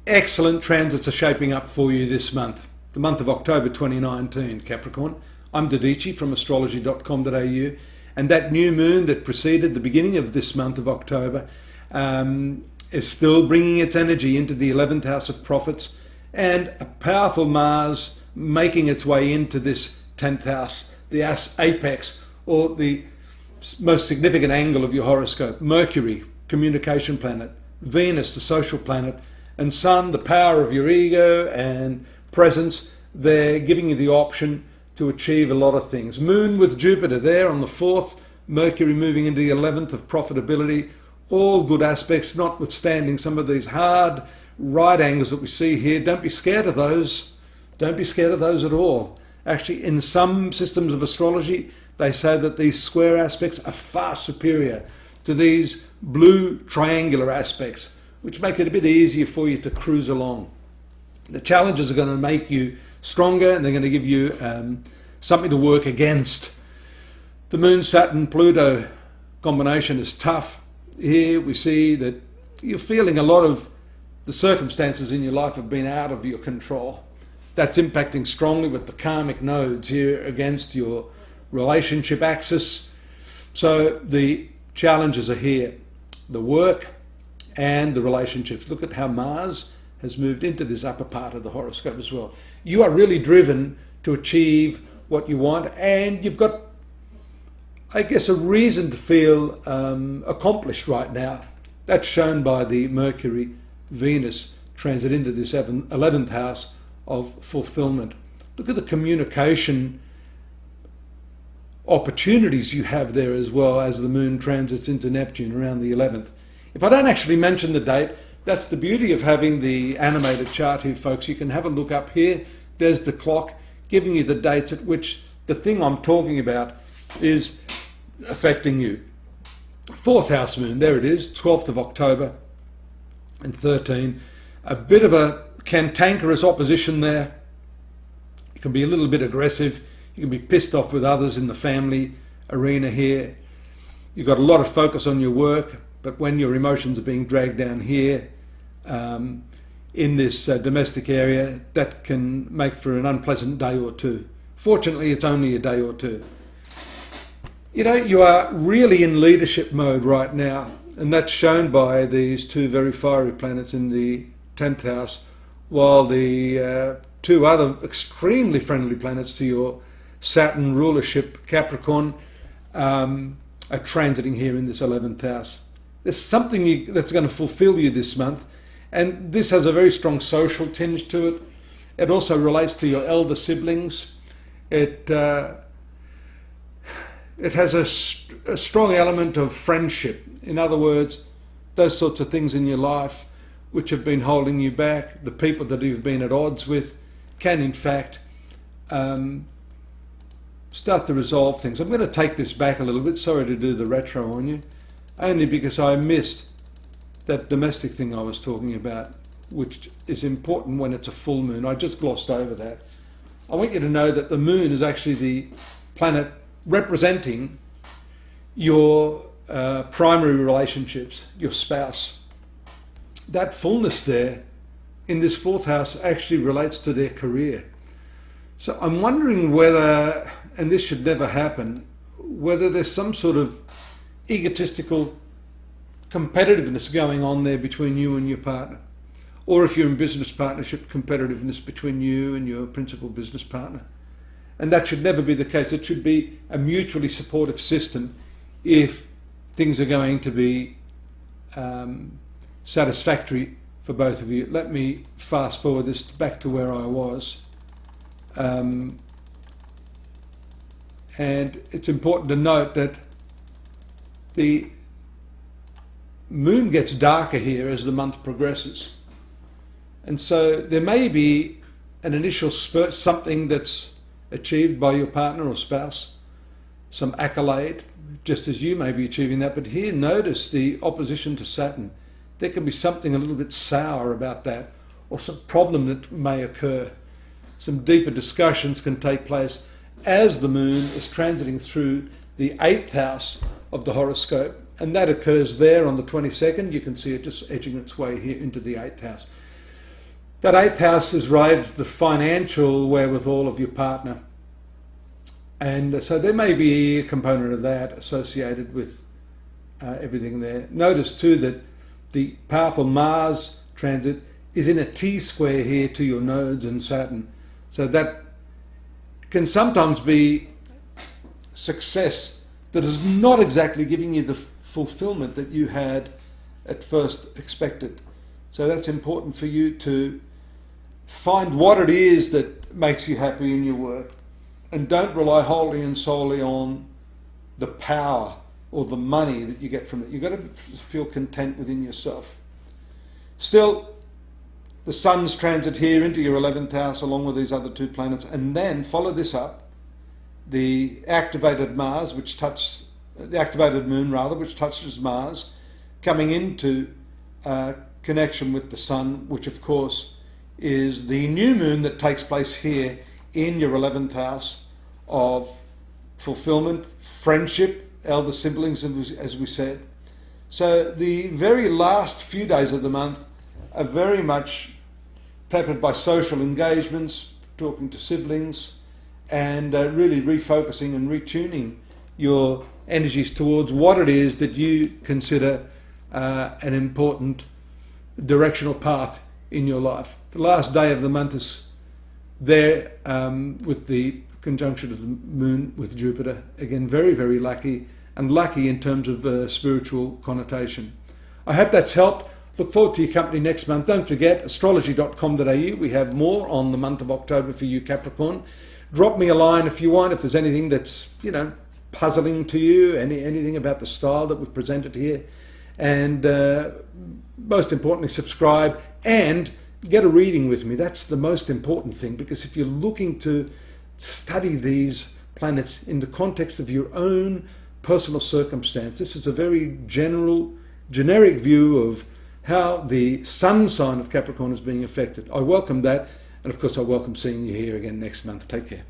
excellent transits are shaping up for you this month, the month of October 2019, Capricorn. I'm Dadhichi from astrology.com.au, and that new moon that preceded the beginning of this month of October is still bringing its energy into the 11th house of profits, and a powerful Mars making its way into this 10th house, the apex, or the most significant angle of your horoscope. Mercury, communication planet; Venus, the social planet; and Sun, the power of your ego and presence. They're giving you the option to achieve a lot of things. Moon with Jupiter there on the 4th, Mercury moving into the 11th of profitability. All good aspects, notwithstanding some of these hard right angles that we see here. Don't be scared of those. Don't be scared of those at all. Actually, in some systems of astrology, they say that these square aspects are far superior to these blue triangular aspects, which make it a bit easier for you to cruise along. The challenges are going to make you stronger, and they're going to give you something to work against. The Moon, Saturn, Pluto combination is tough. Here we see that you're feeling a lot of the circumstances in your life have been out of your control. That's impacting strongly with the karmic nodes here against your relationship axis. So the challenges are here, the work and the relationships. Look at how Mars has moved into this upper part of the horoscope as well. You are really driven to achieve what you want, and you've got, I guess, a reason to feel accomplished right now. That's shown by the Mercury-Venus transit into this 11th house of fulfillment. Look at the communication opportunities you have there as well as the Moon transits into Neptune around the 11th. If I don't actually mention the date, that's the beauty of having the animated chart here, folks. You can have a look up here. There's the clock giving you the dates at which the thing I'm talking about is affecting you. 4th house moon, there it is, 12th of October and 13. A bit of a cantankerous opposition there. You can be a little bit aggressive. You can be pissed off with others in the family arena here. You've got a lot of focus on your work, but when your emotions are being dragged down here in this domestic area, that can make for an unpleasant day or two. Fortunately, it's only a day or two. You know, you are really in leadership mode right now, and that's shown by these two very fiery planets in the 10th house, while the two other extremely friendly planets to your Saturn rulership, Capricorn, are transiting here in this 11th house. There's something that's going to fulfill you this month, and this has a very strong social tinge to it. It also relates to your elder siblings. It has a strong element of friendship. In other words, those sorts of things in your life which have been holding you back, the people that you've been at odds with, can in fact start to resolve things. I'm going to take this back a little bit. Sorry to do the retro on you, only because I missed that domestic thing I was talking about, which is important when it's a full moon. I just glossed over that. I want you to know that the moon is actually the planet representing your primary relationships, your spouse. That fullness there in this 4th house actually relates to their career. So I'm wondering whether, and this should never happen, whether there's some sort of egotistical competitiveness going on there between you and your partner. Or if you're in business partnership, competitiveness between you and your principal business partner. And that should never be the case. It should be a mutually supportive system if things are going to be satisfactory for both of you. Let me fast forward this back to where I was. And it's important to note that the moon gets darker here as the month progresses. And so there may be an initial spurt, something that's achieved by your partner or spouse, some accolade, just as you may be achieving that. But here, notice the opposition to Saturn. There can be something a little bit sour about that, or some problem that may occur. Some deeper discussions can take place as the moon is transiting through the 8th house of the horoscope, and that occurs there on the 22nd. You can see it just edging its way here into the 8th house. That 8th house is right, the financial wherewithal of your partner. And so there may be a component of that associated with everything there. Notice too that the powerful Mars transit is in a T-square here to your nodes and Saturn. So that can sometimes be success that is not exactly giving you the fulfillment that you had at first expected. So that's important for you to find what it is that makes you happy in your work, and don't rely wholly and solely on the power or the money that you get from it. You've got to feel content within yourself. Still, the Sun's transit here into your 11th house along with these other 2 planets, and then follow this up, the activated Mars, the activated Moon rather, which touches Mars, coming into connection with the Sun, which of course is the new moon that takes place here in your 11th house of fulfillment, friendship, elder siblings, as we said. So the very last few days of the month are very much peppered by social engagements, talking to siblings, and really refocusing and retuning your energies towards what it is that you consider an important directional path in your life. The last day of the month is there with the conjunction of the moon with Jupiter. Again, very, very lucky, and lucky in terms of spiritual connotation. I hope that's helped. Look forward to your company next month. Don't forget, astrology.com.au. We have more on the month of October for you, Capricorn. Drop me a line if you want, if there's anything that's, puzzling to you, anything about the style that we've presented here. And most importantly, subscribe and get a reading with me. That's the most important thing, because if you're looking to study these planets in the context of your own personal circumstance, this is a very generic view of how the sun sign of Capricorn is being affected. I welcome that, and of course I welcome seeing you here again next month. Take care.